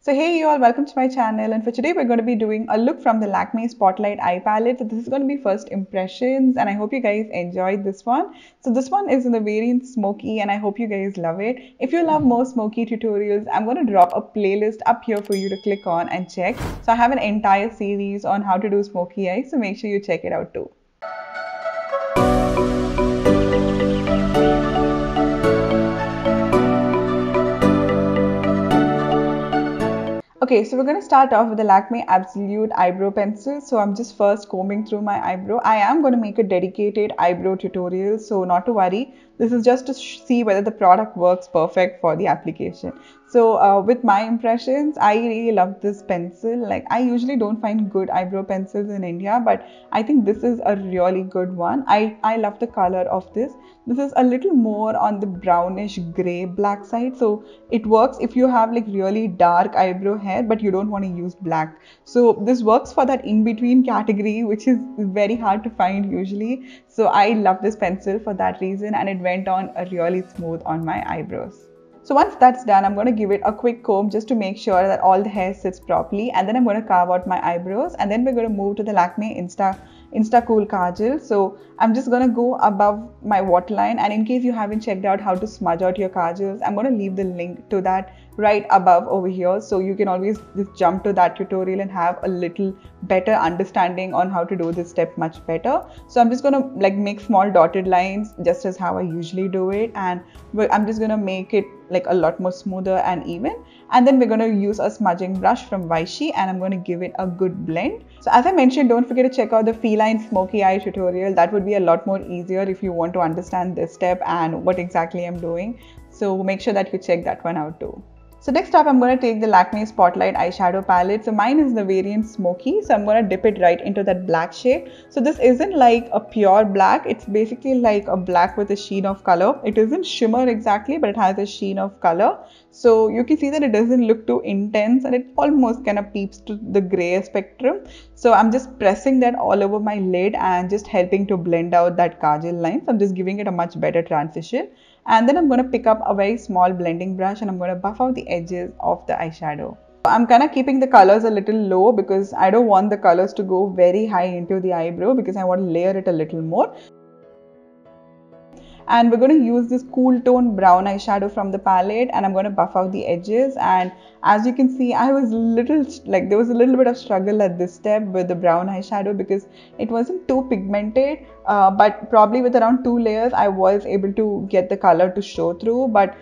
So hey you all, welcome to my channel, and for today we're going to be doing a look from the Lakme Spotlight eye palette. So this is going to be first impressions and I hope you guys enjoyed this one. So this one is in the variant smoky and I hope you guys love it. If you love more smoky tutorials, I'm going to drop a playlist up here for you to click on and check. So I have an entire series on how to do smoky eyes, so make sure you check it out too. Okay, so we're going to start off with the Lakme Absolute eyebrow pencil. So I'm just first combing through my eyebrow. I am going to make a dedicated eyebrow tutorial, so not to worry. This is just to see whether the product works perfect for the application. So with my impressions, I really love this pencil. Like, I usually don't find good eyebrow pencils in India, but I think this is a really good one. I love the color of this. This is a little more on the brownish gray black side. So it works if you have like really dark eyebrow hair, but you don't want to use black. So this works for that in-between category, which is very hard to find usually. So I love this pencil for that reason, and it went on really smooth on my eyebrows. So once that's done, I'm going to give it a quick comb just to make sure that all the hair sits properly, and then I'm going to carve out my eyebrows, and then we're going to move to the Lakme Insta Cool Kajal. So I'm just going to go above my waterline, and in case you haven't checked out how to smudge out your kajals, I'm going to leave the link to that right above over here, so you can always just jump to that tutorial and have a little better understanding on how to do this step much better. So I'm just going to like make small dotted lines just as how I usually do it, and I'm just going to make it like a lot more smoother and even, and then we're going to use a smudging brush from Vichy and I'm going to give it a good blend. So as I mentioned, don't forget to check out the feline smoky eye tutorial. That would be a lot more easier if you want to understand this step and what exactly I'm doing. So make sure that you check that one out too. So next up, I'm going to take the Lakme Spotlight eyeshadow palette. So mine is the variant smoky. So I'm going to dip it right into that black shade. So this isn't like a pure black. It's basically like a black with a sheen of color. It isn't shimmer exactly, but it has a sheen of color. So you can see that it doesn't look too intense and it almost kind of peeps to the gray spectrum. So I'm just pressing that all over my lid and just helping to blend out that kajal line. So I'm just giving it a much better transition. And then I'm going to pick up a very small blending brush and I'm going to buff out the edges of the eyeshadow. I'm kind of keeping the colors a little low because I don't want the colors to go very high into the eyebrow because I want to layer it a little more. And we're going to use this cool tone brown eyeshadow from the palette and I'm going to buff out the edges. And as you can see, there was a little bit of struggle at this step with the brown eyeshadow because it wasn't too pigmented, but probably with around 2 layers I was able to get the color to show through. But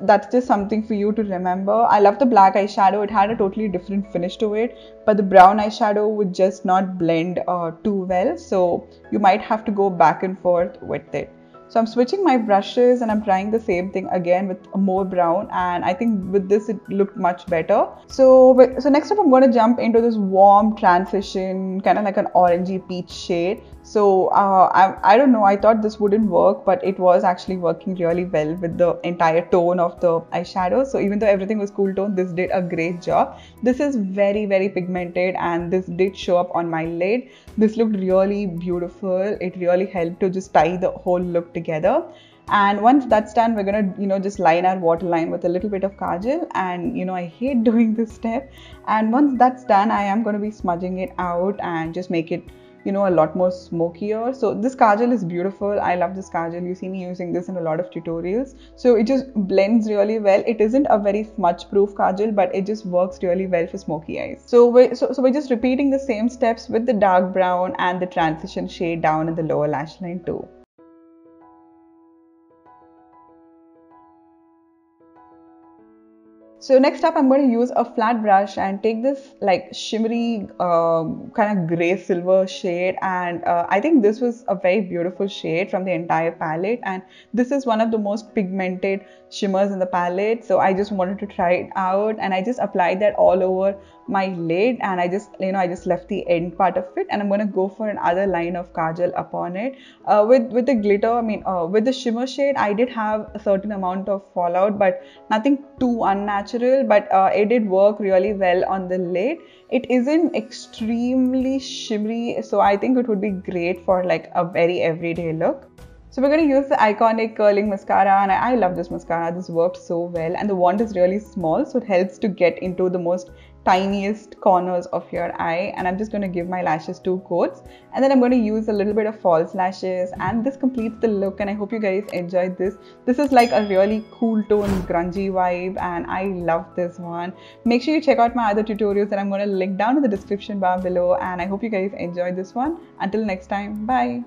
that's just something for you to remember. I love the black eyeshadow. It had a totally different finish to it, but the brown eyeshadow would just not blend too well, so you might have to go back and forth with it. So I'm switching my brushes and I'm trying the same thing again with more brown, and I think with this it looked much better. So next up I'm going to jump into this warm transition, kind of like an orangey peach shade. So I don't know, I thought this wouldn't work, but it was actually working really well with the entire tone of the eyeshadow. So even though everything was cool tone, this did a great job. This is very, very pigmented and this did show up on my lid. This looked really beautiful. It really helped to just tie the whole look together. And once that's done, we're gonna just line our waterline with a little bit of kajal. And I hate doing this step. And once that's done, I am gonna be smudging it out and just make it a lot more smokier. So this kajal is beautiful. I love this kajal. You see me using this in a lot of tutorials. So it just blends really well. It isn't a very smudge proof kajal, but it just works really well for smoky eyes. So we're just repeating the same steps with the dark brown and the transition shade down in the lower lash line too. So next up, I'm going to use a flat brush and take this like shimmery kind of gray silver shade, and I think this was a very beautiful shade from the entire palette, and this is one of the most pigmented shimmers in the palette. So I just wanted to try it out and I just applied that all over my lid, and I just left the end part of it, and I'm going to go for another line of kajal upon it. With the glitter, with the shimmer shade, I did have a certain amount of fallout, but nothing too unnatural. But it did work really well on the lid. It isn't extremely shimmery, so I think it would be great for like a very everyday look. So we're going to use the Iconic Curling Mascara, and I love this mascara. This worked so well, and the wand is really small, so it helps to get into the most tiniest corners of your eye. And I'm just going to give my lashes 2 coats, and then I'm going to use a little bit of false lashes, and this completes the look. And I hope you guys enjoyed this. This is like a really cool tone, grungy vibe, and I love this one. Make sure you check out my other tutorials that I'm going to link down in the description bar below, and I hope you guys enjoyed this one. Until next time, bye.